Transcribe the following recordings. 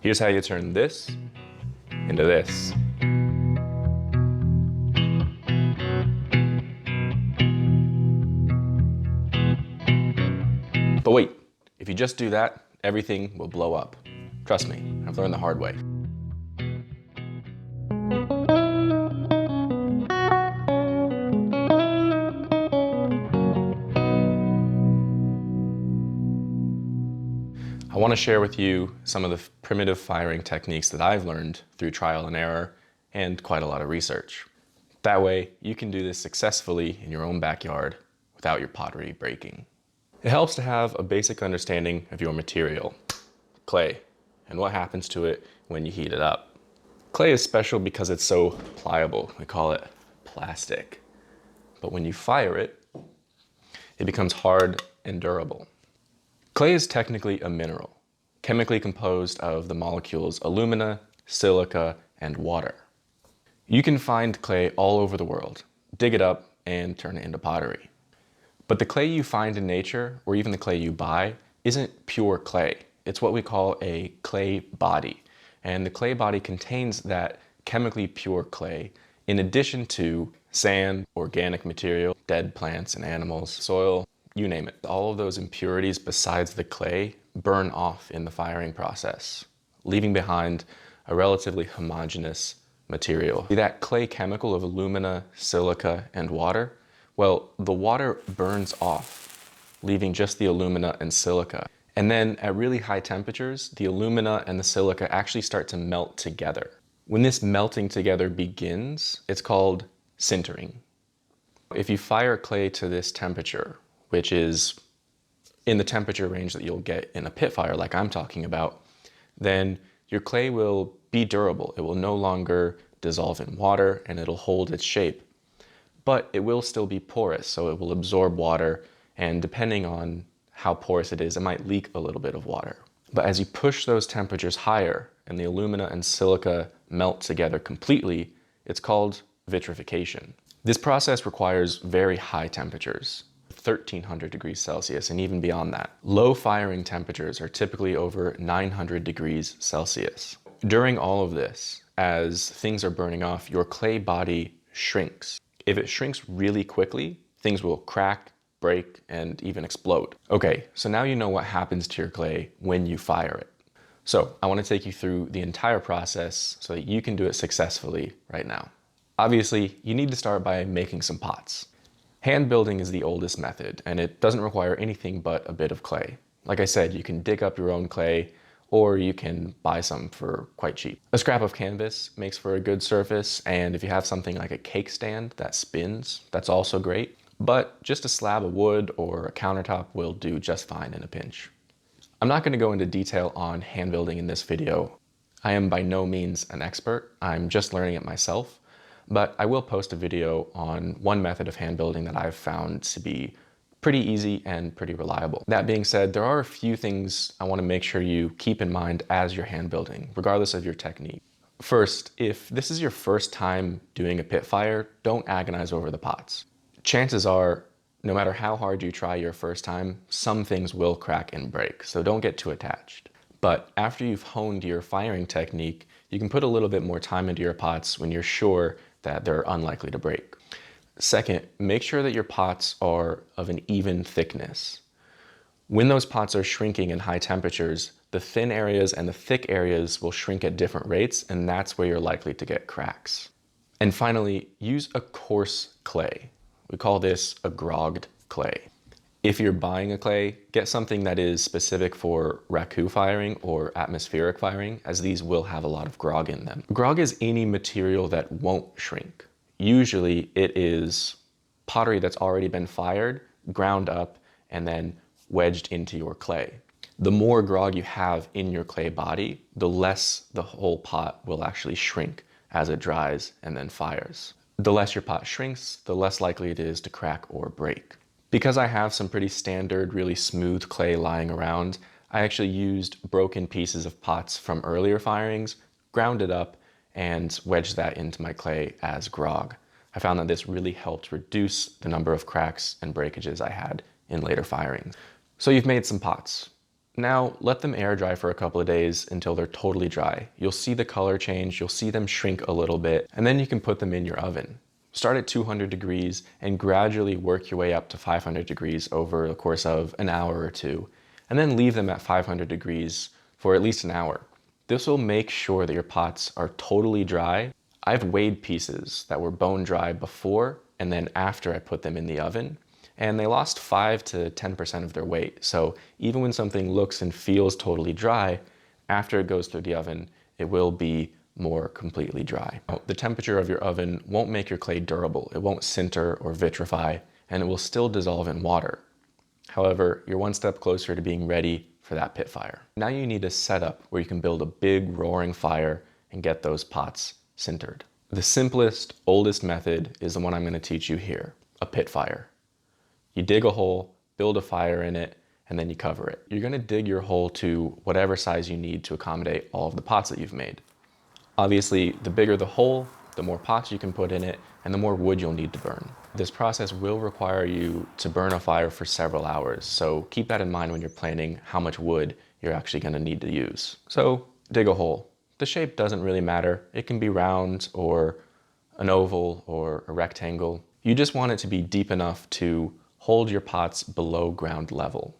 Here's how you turn this into this. But wait, if you just do that, everything will blow up. Trust me, I've learned the hard way. I want to share with you some of the primitive firing techniques that I've learned through trial and error and quite a lot of research. That way, you can do this successfully in your own backyard without your pottery breaking. It helps to have a basic understanding of your material, clay, and what happens to it when you heat it up. Clay is special because it's so pliable. We call it plastic. But when you fire it, it becomes hard and durable. Clay is technically a mineral, chemically composed of the molecules alumina, silica, and water. You can find clay all over the world, dig it up, and turn it into pottery. But the clay you find in nature, or even the clay you buy, isn't pure clay. It's what we call a clay body. And the clay body contains that chemically pure clay in addition to sand, organic material, dead plants and animals, soil, you name it. All of those impurities besides the clay burn off in the firing process, leaving behind a relatively homogeneous material. That clay chemical of alumina, silica, and water, well, the water burns off, leaving just the alumina and silica. And then at really high temperatures, the alumina and the silica actually start to melt together. When this melting together begins, it's called sintering. If you fire clay to this temperature, which is in the temperature range that you'll get in a pit fire like I'm talking about, then your clay will be durable. It will no longer dissolve in water and it'll hold its shape. But it will still be porous, so it will absorb water, and depending on how porous it is, it might leak a little bit of water. But as you push those temperatures higher and the alumina and silica melt together completely, it's called vitrification. This process requires very high temperatures, 1300 degrees Celsius and even beyond that. Low firing temperatures are typically over 900 degrees Celsius. During all of this, as things are burning off, your clay body shrinks. If it shrinks really quickly, things will crack, break, and even explode. Okay, so now you know what happens to your clay when you fire it. So I want to take you through the entire process so that you can do it successfully right now. Obviously, you need to start by making some pots. Hand building is the oldest method, and it doesn't require anything but a bit of clay. Like I said, you can dig up your own clay, or you can buy some for quite cheap. A scrap of canvas makes for a good surface, and if you have something like a cake stand that spins, that's also great. But just a slab of wood or a countertop will do just fine in a pinch. I'm not going to go into detail on hand building in this video. I am by no means an expert. I'm just learning it myself. But I will post a video on one method of hand building that I've found to be pretty easy and pretty reliable. That being said, there are a few things I want to make sure you keep in mind as you're hand building, regardless of your technique. First, if this is your first time doing a pit fire, don't agonize over the pots. Chances are, no matter how hard you try your first time, some things will crack and break, so don't get too attached. But after you've honed your firing technique, you can put a little bit more time into your pots when you're sure that they're unlikely to break. Second, make sure that your pots are of an even thickness. When those pots are shrinking in high temperatures, the thin areas and the thick areas will shrink at different rates, and that's where you're likely to get cracks. And finally, use a coarse clay. We call this a grogged clay. If you're buying a clay, get something that is specific for raku firing or atmospheric firing, as these will have a lot of grog in them. Grog is any material that won't shrink. Usually it is pottery that's already been fired, ground up, and then wedged into your clay. The more grog you have in your clay body, the less the whole pot will actually shrink as it dries and then fires. The less your pot shrinks, the less likely it is to crack or break. Because I have some pretty standard, really smooth clay lying around, I actually used broken pieces of pots from earlier firings, ground it up, and wedged that into my clay as grog. I found that this really helped reduce the number of cracks and breakages I had in later firings. So you've made some pots. Now let them air dry for a couple of days until they're totally dry. You'll see the color change, you'll see them shrink a little bit, and then you can put them in your oven. Start at 200 degrees and gradually work your way up to 500 degrees over the course of an hour or two, and then leave them at 500 degrees for at least an hour. This will make sure that your pots are totally dry. I've weighed pieces that were bone dry before and then after I put them in the oven, and they lost 5 to 10% of their weight. So even when something looks and feels totally dry, after it goes through the oven, it will be more completely dry. The temperature of your oven won't make your clay durable. It won't sinter or vitrify, and it will still dissolve in water. However, you're one step closer to being ready for that pit fire. Now you need a setup where you can build a big roaring fire and get those pots sintered. The simplest, oldest method is the one I'm going to teach you here, a pit fire. You dig a hole, build a fire in it, and then you cover it. You're going to dig your hole to whatever size you need to accommodate all of the pots that you've made. Obviously, the bigger the hole, the more pots you can put in it, and the more wood you'll need to burn. This process will require you to burn a fire for several hours, so keep that in mind when you're planning how much wood you're actually going to need to use. So dig a hole. The shape doesn't really matter. It can be round or an oval or a rectangle. You just want it to be deep enough to hold your pots below ground level.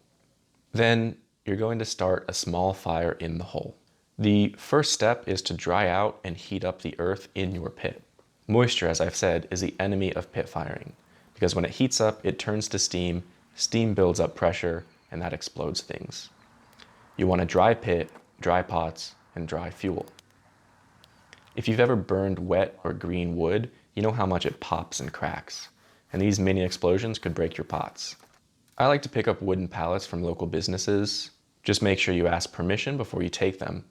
Then you're going to start a small fire in the hole. The first step is to dry out and heat up the earth in your pit. Moisture, as I've said, is the enemy of pit firing, because when it heats up, it turns to steam, steam builds up pressure, and that explodes things. You want a dry pit, dry pots, and dry fuel. If you've ever burned wet or green wood, you know how much it pops and cracks, and these mini explosions could break your pots. I like to pick up wooden pallets from local businesses. Just make sure you ask permission before you take them,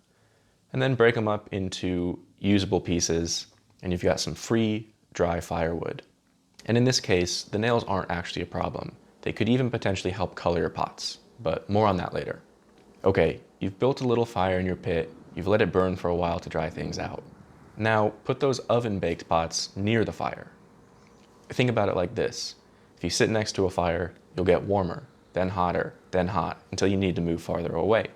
and then break them up into usable pieces, and you've got some free, dry firewood. And in this case, the nails aren't actually a problem. They could even potentially help color your pots, but more on that later. Okay, you've built a little fire in your pit, you've let it burn for a while to dry things out. Now, put those oven-baked pots near the fire. Think about it like this. If you sit next to a fire, you'll get warmer, then hotter, then hot, until you need to move farther away.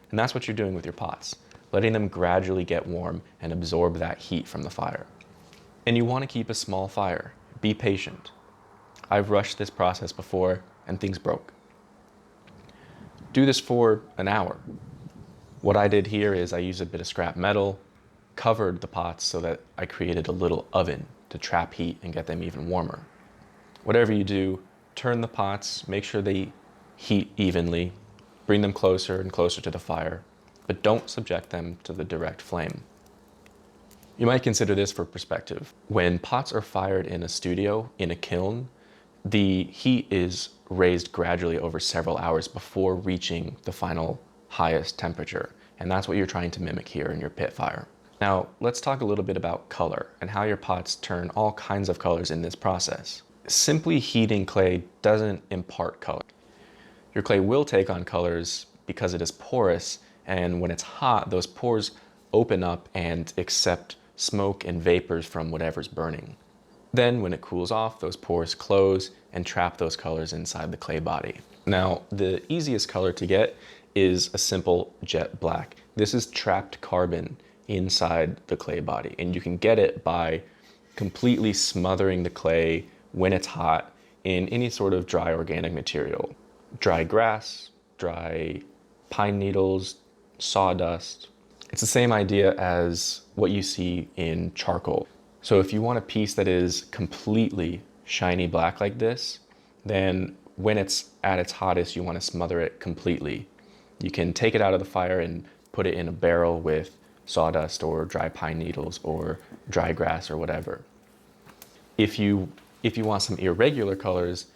And that's what you're doing with your pots, letting them gradually get warm and absorb that heat from the fire. And you want to keep a small fire. Be patient. I've rushed this process before and things broke. Do this for an hour. What I did here is I used a bit of scrap metal, covered the pots so that I created a little oven to trap heat and get them even warmer. Whatever you do, turn the pots, make sure they heat evenly, bring them closer and closer to the fire, but don't subject them to the direct flame. You might consider this for perspective. When pots are fired in a studio, in a kiln, the heat is raised gradually over several hours before reaching the final highest temperature. And that's what you're trying to mimic here in your pit fire. Now, let's talk a little bit about color and how your pots turn all kinds of colors in this process. Simply heating clay doesn't impart color. Your clay will take on colors because it is porous, and when it's hot, those pores open up and accept smoke and vapors from whatever's burning. Then when it cools off, those pores close and trap those colors inside the clay body. Now, the easiest color to get is a simple jet black. This is trapped carbon inside the clay body, and you can get it by completely smothering the clay when it's hot in any sort of dry organic material. Dry grass, dry pine needles, sawdust. It's the same idea as what you see in charcoal. So if you want a piece that is completely shiny black like this, then when it's at its hottest, you want to smother it completely. You can take it out of the fire and put it in a barrel with sawdust or dry pine needles or dry grass or whatever. If you want some irregular colors,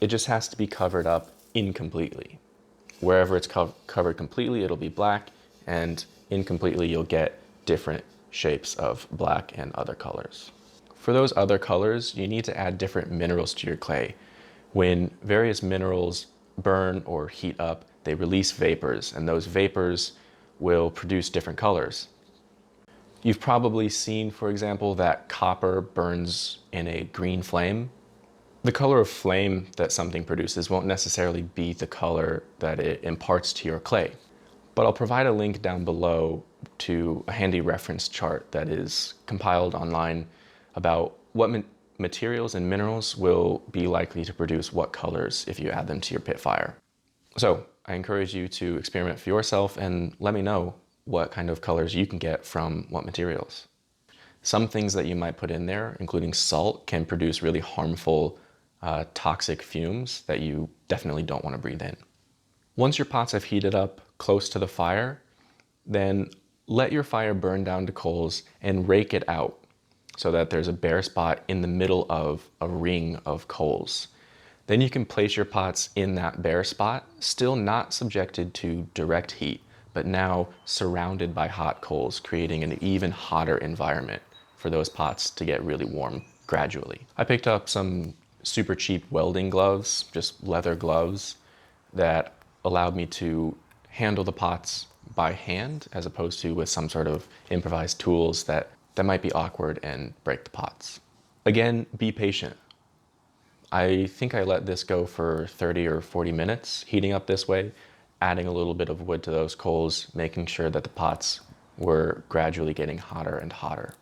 it just has to be covered up incompletely. Wherever it's covered completely, it'll be black, and incompletely, you'll get different shapes of black and other colors. For those other colors, you need to add different minerals to your clay. When various minerals burn or heat up, they release vapors, and those vapors will produce different colors. You've probably seen, for example, that copper burns in a green flame. The color of flame that something produces won't necessarily be the color that it imparts to your clay, but I'll provide a link down below to a handy reference chart that is compiled online about what materials and minerals will be likely to produce what colors if you add them to your pit fire. So I encourage you to experiment for yourself and let me know what kind of colors you can get from what materials. Some things that you might put in there, including salt, can produce really harmful toxic fumes that you definitely don't want to breathe in. Once your pots have heated up close to the fire, then let your fire burn down to coals and rake it out so that there's a bare spot in the middle of a ring of coals. Then you can place your pots in that bare spot, still not subjected to direct heat, but now surrounded by hot coals, creating an even hotter environment for those pots to get really warm gradually. I picked up some super cheap welding gloves, just leather gloves, that allowed me to handle the pots by hand as opposed to with some sort of improvised tools that might be awkward and break the pots. Again, be patient. I think I let this go for 30 or 40 minutes, heating up this way, adding a little bit of wood to those coals, making sure that the pots were gradually getting hotter and hotter.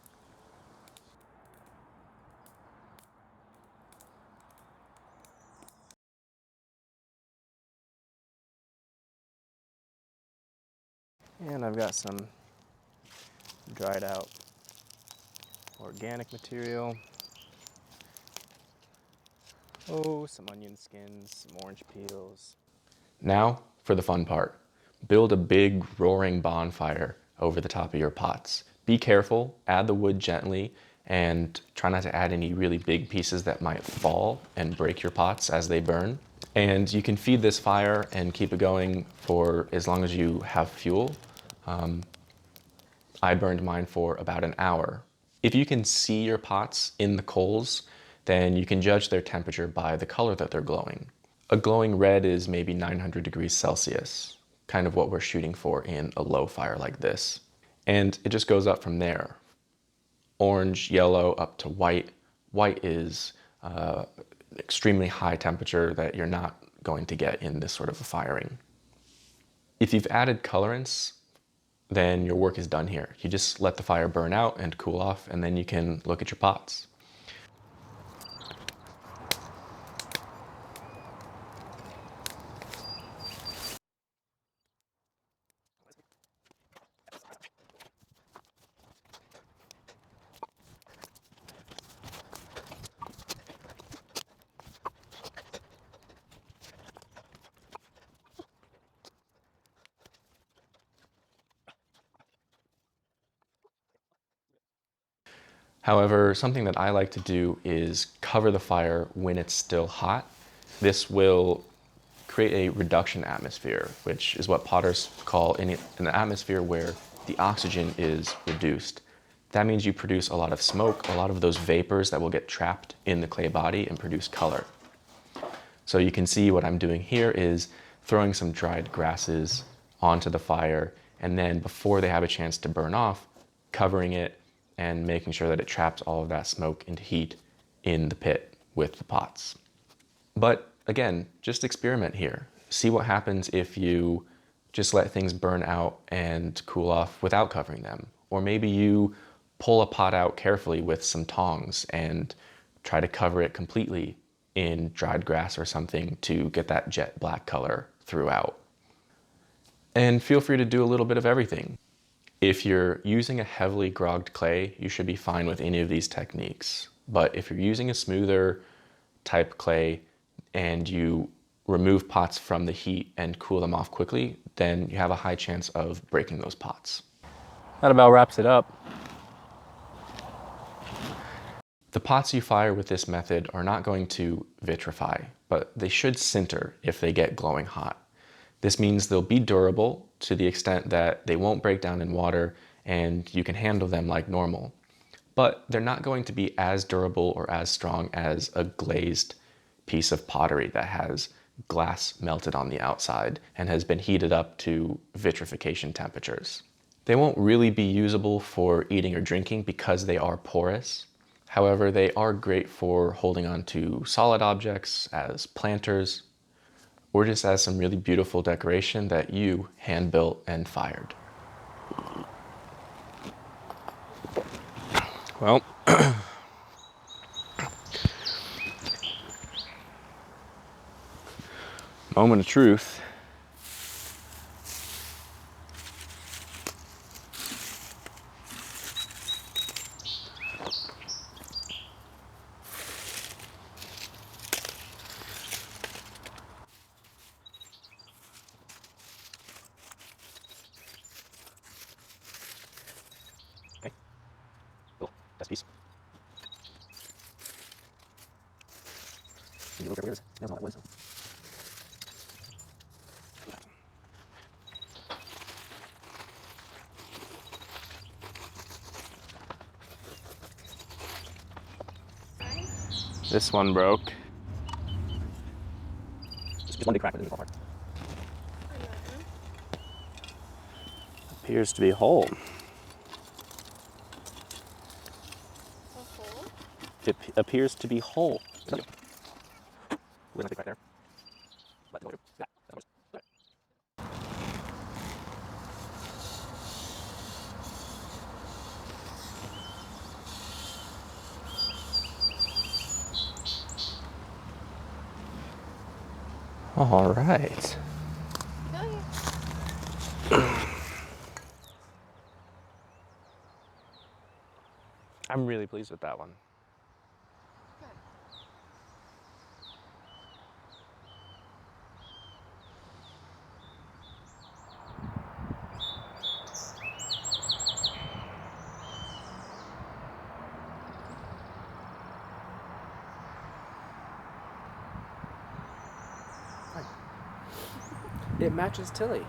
And I've got some dried out organic material. Oh, some onion skins, some orange peels. Now for the fun part. Build a big roaring bonfire over the top of your pots. Be careful, add the wood gently, and try not to add any really big pieces that might fall and break your pots as they burn. And you can feed this fire and keep it going for as long as you have fuel. I burned mine for about an hour. If you can see your pots in the coals, then you can judge their temperature by the color that they're glowing. A glowing red is maybe 900 degrees Celsius, kind of what we're shooting for in a low fire like this. And it just goes up from there. Orange, yellow, up to white. White is extremely high temperature that you're not going to get in this sort of a firing. If you've added colorants, then your work is done here. You just let the fire burn out and cool off, and then you can look at your pots. However, something that I like to do is cover the fire when it's still hot. This will create a reduction atmosphere, which is what potters call an atmosphere where the oxygen is reduced. That means you produce a lot of smoke, a lot of those vapors that will get trapped in the clay body and produce color. So you can see what I'm doing here is throwing some dried grasses onto the fire, and then before they have a chance to burn off, covering it and making sure that it traps all of that smoke and heat in the pit with the pots. But again, just experiment here. See what happens if you just let things burn out and cool off without covering them. Or maybe you pull a pot out carefully with some tongs and try to cover it completely in dried grass or something to get that jet black color throughout. And feel free to do a little bit of everything. If you're using a heavily grogged clay, you should be fine with any of these techniques. But if you're using a smoother type clay and you remove pots from the heat and cool them off quickly, then you have a high chance of breaking those pots. That about wraps it up. The pots you fire with this method are not going to vitrify, but they should sinter if they get glowing hot. This means they'll be durable to the extent that they won't break down in water and you can handle them like normal. But they're not going to be as durable or as strong as a glazed piece of pottery that has glass melted on the outside and has been heated up to vitrification temperatures. They won't really be usable for eating or drinking because they are porous. However, they are great for holding on to solid objects as planters, or just as some really beautiful decoration that you hand built and fired. Well, moment of truth. Okay. Cool. That's a piece. You look at where there's no wood. This one broke. Just one big crack within the ballpark. Appears to be whole. A hole? It appears to be whole. There's a big crack there. All right. I'm really pleased with that one. It matches Tilly.